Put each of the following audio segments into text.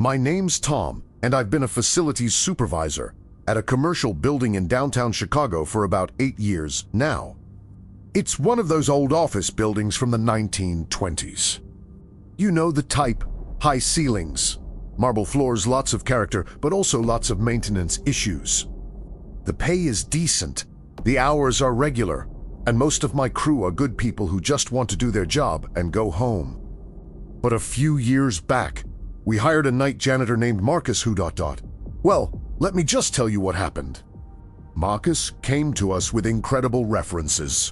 My name's Tom, and I've been a facilities supervisor at a commercial building in downtown Chicago for about 8 years now. It's one of those old office buildings from the 1920s. You know the type, high ceilings, marble floors, lots of character, but also lots of maintenance issues. The pay is decent, the hours are regular, and most of my crew are good people who just want to do their job and go home. But a few years back, we hired a night janitor named Marcus who... Well, let me just tell you what happened. Marcus came to us with incredible references.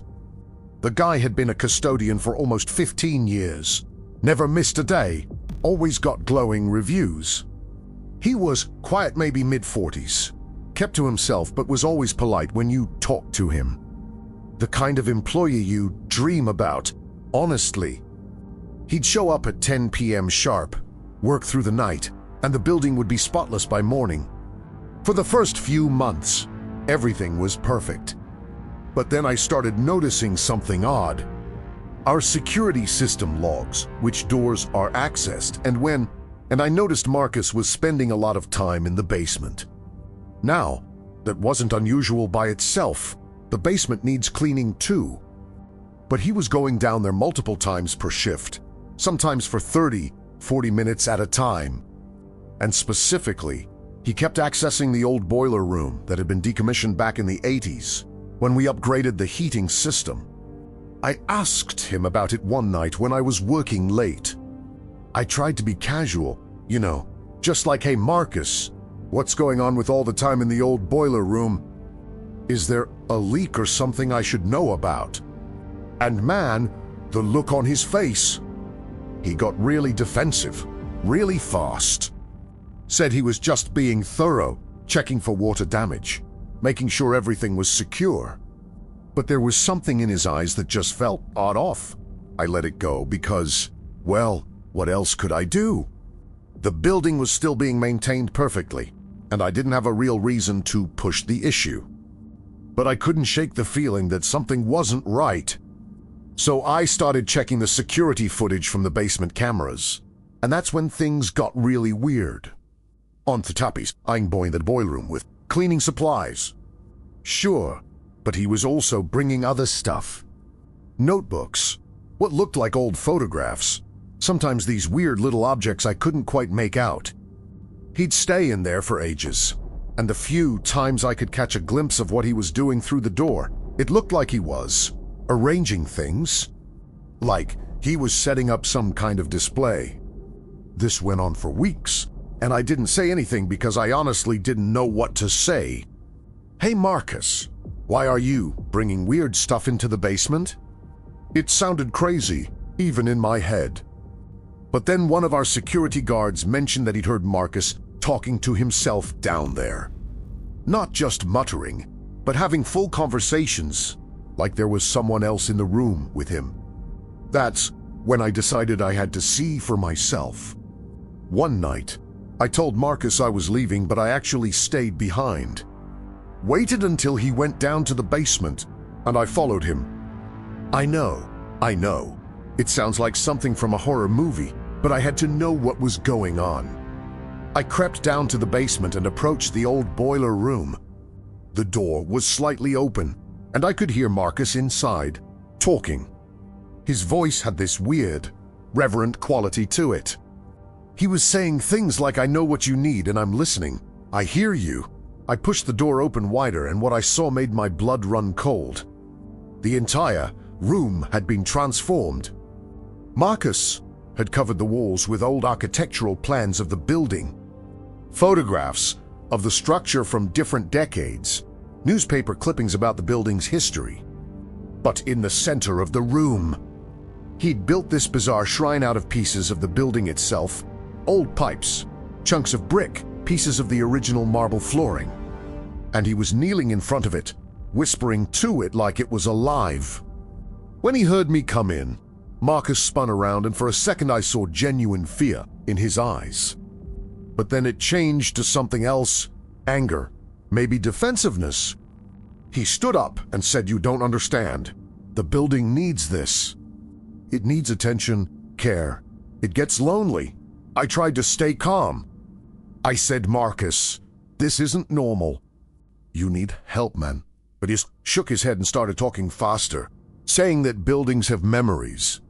The guy had been a custodian for almost 15 years, never missed a day, always got glowing reviews. He was quiet, maybe mid-40s, kept to himself but was always polite when you talked to him. The kind of employee you dream about, honestly. He'd show up at 10 p.m. sharp, work through the night, and the building would be spotless by morning. For the first few months, everything was perfect. But then I started noticing something odd. Our security system logs which doors are accessed and I noticed Marcus was spending a lot of time in the basement. Now, that wasn't unusual by itself. The basement needs cleaning too. But he was going down there multiple times per shift, sometimes for 30, 40 minutes at a time. And specifically, he kept accessing the old boiler room that had been decommissioned back in the 80s when we upgraded the heating system. I asked him about it one night when I was working late. I tried to be casual, just like, "Hey Marcus, what's going on with all the time in the old boiler room? Is there a leak or something I should know about?" And man, the look on his face. He got really defensive, really fast. Said he was just being thorough, checking for water damage, making sure everything was secure. But there was something in his eyes that just felt odd off. I let it go because, well, what else could I do? The building was still being maintained perfectly, and I didn't have a real reason to push the issue. But I couldn't shake the feeling that something wasn't right. So I started checking the security footage from the basement cameras, and that's when things got really weird. On the tappies, eyeing boy in the boiler room with cleaning supplies. Sure, but he was also bringing other stuff. Notebooks, what looked like old photographs, sometimes these weird little objects I couldn't quite make out. He'd stay in there for ages, and the few times I could catch a glimpse of what he was doing through the door, it looked like he was arranging things, like he was setting up some kind of display. This went on for weeks, and I didn't say anything because I honestly didn't know what to say. "Hey Marcus, why are you bringing weird stuff into the basement?" It sounded crazy, even in my head. But then one of our security guards mentioned that he'd heard Marcus talking to himself down there. Not just muttering, but having full conversations, like there was someone else in the room with him. That's when I decided I had to see for myself. One night, I told Marcus I was leaving, but I actually stayed behind. Waited until he went down to the basement, and I followed him. I know. It sounds like something from a horror movie, but I had to know what was going on. I crept down to the basement and approached the old boiler room. The door was slightly open, and I could hear Marcus inside, talking. His voice had this weird, reverent quality to it. He was saying things like, "I know what you need and I'm listening. I hear you." I pushed the door open wider, and what I saw made my blood run cold. The entire room had been transformed. Marcus had covered the walls with old architectural plans of the building, photographs of the structure from different decades, newspaper clippings about the building's history. But in the center of the room, he'd built this bizarre shrine out of pieces of the building itself, old pipes, chunks of brick, pieces of the original marble flooring. And he was kneeling in front of it, whispering to it like it was alive. When he heard me come in, Marcus spun around, and for a second I saw genuine fear in his eyes. But then it changed to something else, anger, maybe defensiveness. He stood up and said, "You don't understand. The building needs this. It needs attention, care. It gets lonely." I tried to stay calm, I said, Marcus, this isn't normal. You need help, man. But he shook his head and started talking faster, saying that buildings have memories,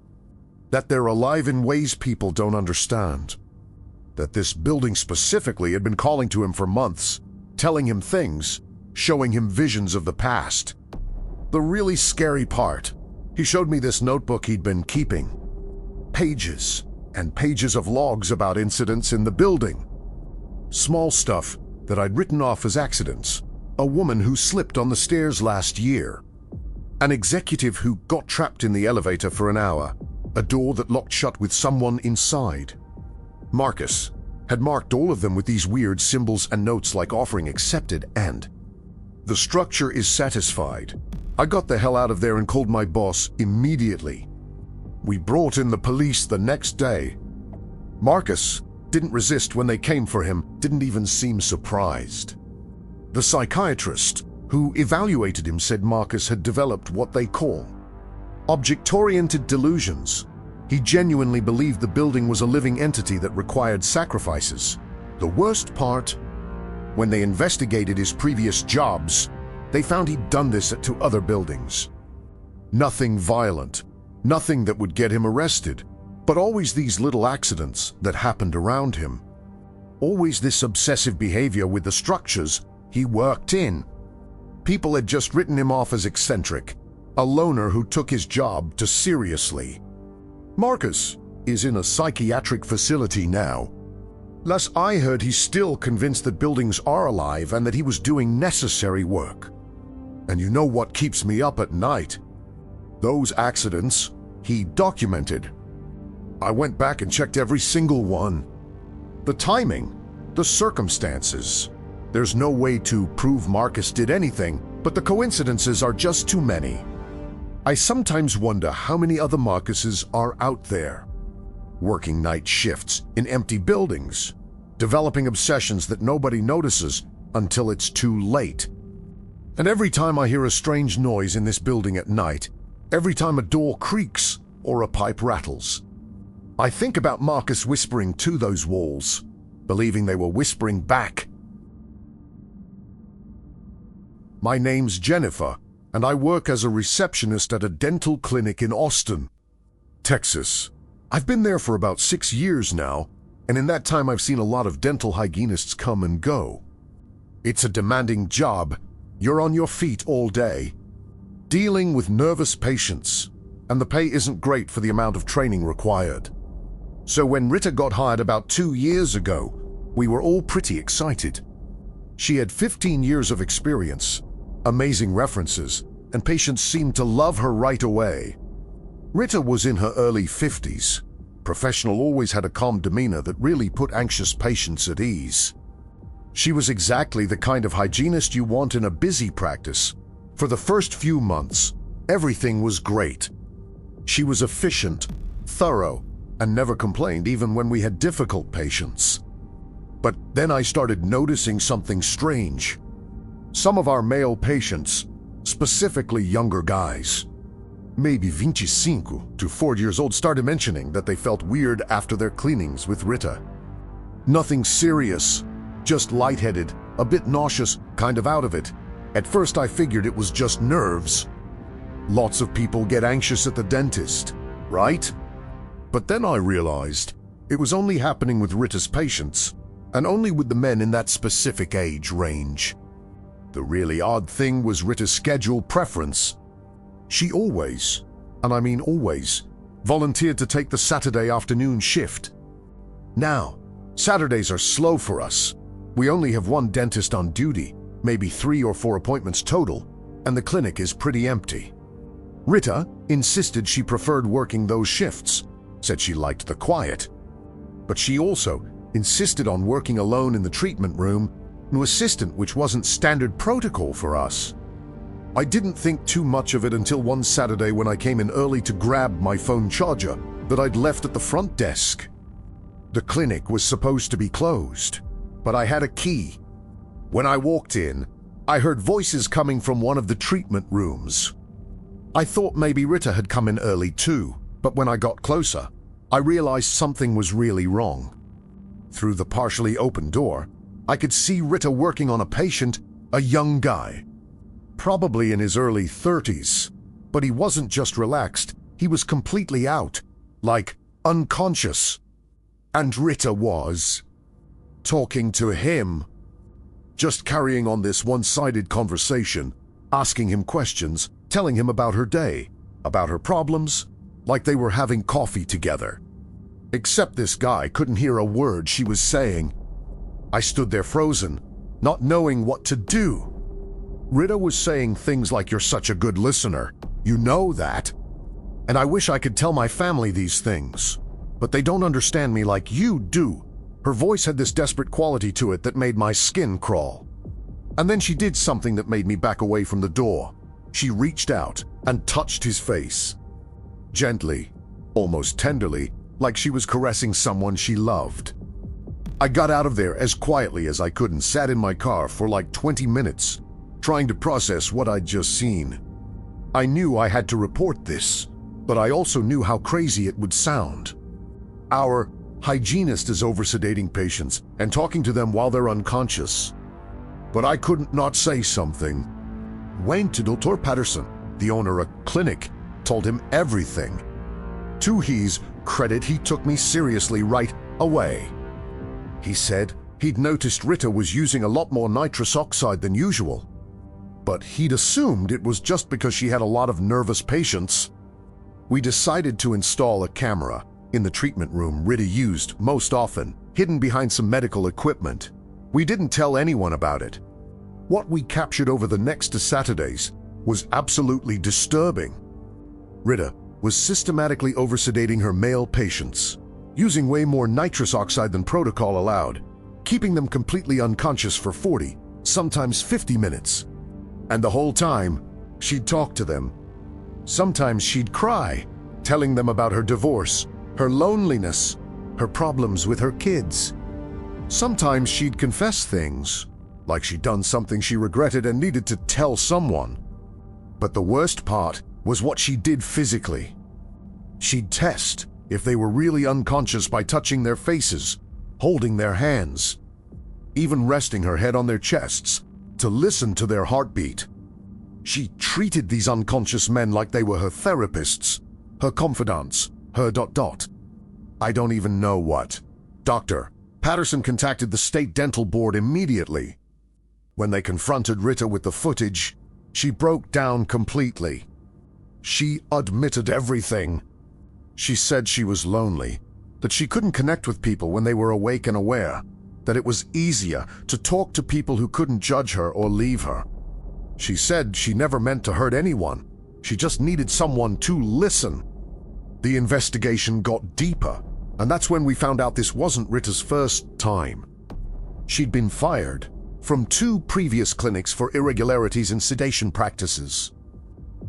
that they're alive in ways people don't understand, that this building specifically had been calling to him for months, telling him things, showing him visions of the past. The really scary part, he showed me this notebook he'd been keeping. Pages and pages of logs about incidents in the building. Small stuff that I'd written off as accidents. A woman who slipped on the stairs last year. An executive who got trapped in the elevator for an hour. A door that locked shut with someone inside. Marcus had marked all of them with these weird symbols and notes like offering accepted and the structure is satisfied. I got the hell out of there and called my boss immediately. We brought in the police the next day. Marcus didn't resist when they came for him, didn't even seem surprised. The psychiatrist who evaluated him said Marcus had developed what they call object-oriented delusions. He genuinely believed the building was a living entity that required sacrifices. The worst part, when they investigated his previous jobs, they found he'd done this at 2 other buildings. Nothing violent, nothing that would get him arrested, but always these little accidents that happened around him. Always this obsessive behavior with the structures he worked in. People had just written him off as eccentric, a loner who took his job too seriously. Marcus is in a psychiatric facility now. Last I heard, he's still convinced that buildings are alive and that he was doing necessary work. And you know what keeps me up at night? Those accidents he documented. I went back and checked every single one. The timing, the circumstances. There's no way to prove Marcus did anything, but the coincidences are just too many. I sometimes wonder how many other Marcuses are out there, working night shifts in empty buildings, developing obsessions that nobody notices until it's too late. And every time I hear a strange noise in this building at night, every time a door creaks or a pipe rattles, I think about Marcus whispering to those walls, believing they were whispering back. My name's Jennifer, and I work as a receptionist at a dental clinic in Austin, Texas. I've been there for about 6 years now, and in that time I've seen a lot of dental hygienists come and go. It's a demanding job. You're on your feet all day, dealing with nervous patients, and the pay isn't great for the amount of training required. So when Rita got hired about 2 years ago, we were all pretty excited. She had 15 years of experience, amazing references, and patients seemed to love her right away. Rita was in her early 50s. Professional, always had a calm demeanor that really put anxious patients at ease. She was exactly the kind of hygienist you want in a busy practice. For the first few months, everything was great. She was efficient, thorough, and never complained even when we had difficult patients. But then I started noticing something strange. Some of our male patients, specifically younger guys, maybe 25 to 40 years old, started mentioning that they felt weird after their cleanings with Rita. Nothing serious, just lightheaded, a bit nauseous, kind of out of it. At first I figured it was just nerves. Lots of people get anxious at the dentist, right? But then I realized it was only happening with Rita's patients, and only with the men in that specific age range. The really odd thing was Rita's schedule preference. She always, and I mean always, volunteered to take the Saturday afternoon shift. Now, Saturdays are slow for us. We only have one dentist on duty, maybe 3 or 4 appointments total, and the clinic is pretty empty. Rita insisted she preferred working those shifts, said she liked the quiet. But she also insisted on working alone in the treatment room, no assistant, which wasn't standard protocol for us. I didn't think too much of it until one Saturday when I came in early to grab my phone charger that I'd left at the front desk. The clinic was supposed to be closed, but I had a key. When I walked in, I heard voices coming from one of the treatment rooms. I thought maybe Rita had come in early too, but when I got closer, I realized something was really wrong. Through the partially open door, I could see Rita working on a patient, a young guy. Probably in his early 30s, but he wasn't just relaxed, he was completely out, like unconscious. And Rita was talking to him, just carrying on this one-sided conversation, asking him questions, telling him about her day, about her problems, like they were having coffee together. Except this guy couldn't hear a word she was saying. I stood there frozen, not knowing what to do. Rita was saying things like, "You're such a good listener. You know that. And I wish I could tell my family these things. But they don't understand me like you do." Her voice had this desperate quality to it that made my skin crawl. And then she did something that made me back away from the door. She reached out and touched his face. Gently, almost tenderly, like she was caressing someone she loved. I got out of there as quietly as I could and sat in my car for like 20 minutes, trying to process what I'd just seen. I knew I had to report this, but I also knew how crazy it would sound. Our hygienist is over-sedating patients and talking to them while they're unconscious. But I couldn't not say something. Went to Dr. Patterson, the owner of a clinic, told him everything. To his credit, he took me seriously right away. He said he'd noticed Rita was using a lot more nitrous oxide than usual, but he'd assumed it was just because she had a lot of nervous patients. We decided to install a camera in the treatment room Rita used most often, hidden behind some medical equipment. We didn't tell anyone about it. What we captured over the next 2 Saturdays was absolutely disturbing. Rita was systematically over-sedating her male patients, using way more nitrous oxide than protocol allowed, keeping them completely unconscious for 40, sometimes 50 minutes. And the whole time, she'd talk to them. Sometimes she'd cry, telling them about her divorce, her loneliness, her problems with her kids. Sometimes she'd confess things, like she'd done something she regretted and needed to tell someone. But the worst part was what she did physically. She'd test if they were really unconscious by touching their faces, holding their hands, even resting her head on their chests to listen to their heartbeat. She treated these unconscious men like they were her therapists, her confidants, her ... I don't even know what. Dr. Patterson contacted the state dental board immediately. When they confronted Rita with the footage, she broke down completely. She admitted everything. She said she was lonely, that she couldn't connect with people when they were awake and aware, that it was easier to talk to people who couldn't judge her or leave her. She said she never meant to hurt anyone. She just needed someone to listen. The investigation got deeper, and that's when we found out this wasn't Rita's first time. She'd been fired from 2 previous clinics for irregularities in sedation practices.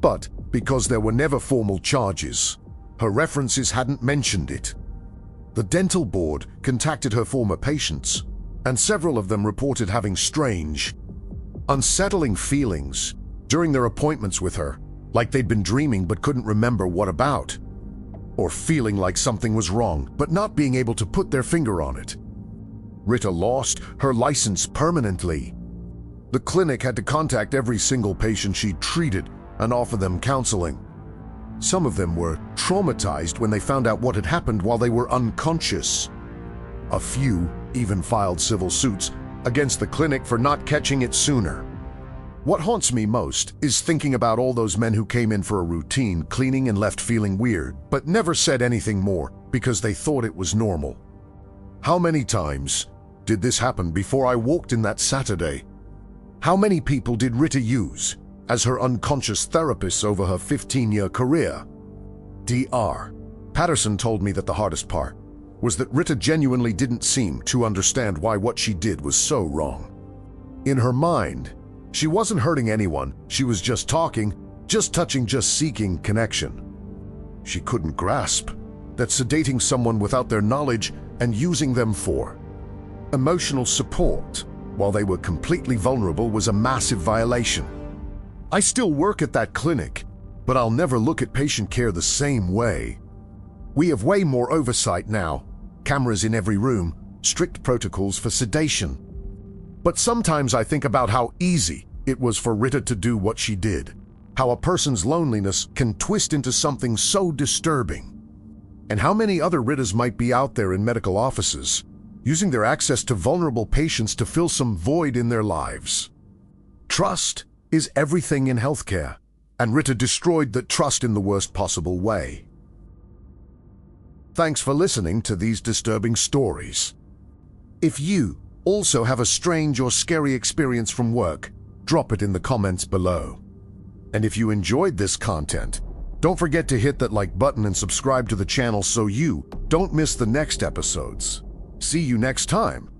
But because there were never formal charges, her references hadn't mentioned it. The dental board contacted her former patients, and several of them reported having strange, unsettling feelings during their appointments with her, like they'd been dreaming but couldn't remember what about, or feeling like something was wrong but not being able to put their finger on it. Rita lost her license permanently. The clinic had to contact every single patient she'd treated and offer them counseling. Some of them were traumatized when they found out what had happened while they were unconscious. A few even filed civil suits against the clinic for not catching it sooner. What haunts me most is thinking about all those men who came in for a routine cleaning and left feeling weird, but never said anything more because they thought it was normal. How many times did this happen before I walked in that Saturday? How many people did Rita use as her unconscious therapist over her 15-year career? Dr. Patterson told me that the hardest part was that Rita genuinely didn't seem to understand why what she did was so wrong. In her mind, she wasn't hurting anyone, she was just talking, just touching, just seeking connection. She couldn't grasp that sedating someone without their knowledge and using them for emotional support while they were completely vulnerable was a massive violation. I still work at that clinic, but I'll never look at patient care the same way. We have way more oversight now, cameras in every room, strict protocols for sedation. But sometimes I think about how easy it was for Rita to do what she did, how a person's loneliness can twist into something so disturbing, and how many other Ritas might be out there in medical offices, using their access to vulnerable patients to fill some void in their lives. Trust is everything in healthcare, and Rita destroyed that trust in the worst possible way. Thanks for listening to these disturbing stories. If you also have a strange or scary experience from work, drop it in the comments below. And if you enjoyed this content, don't forget to hit that like button and subscribe to the channel so you don't miss the next episodes. See you next time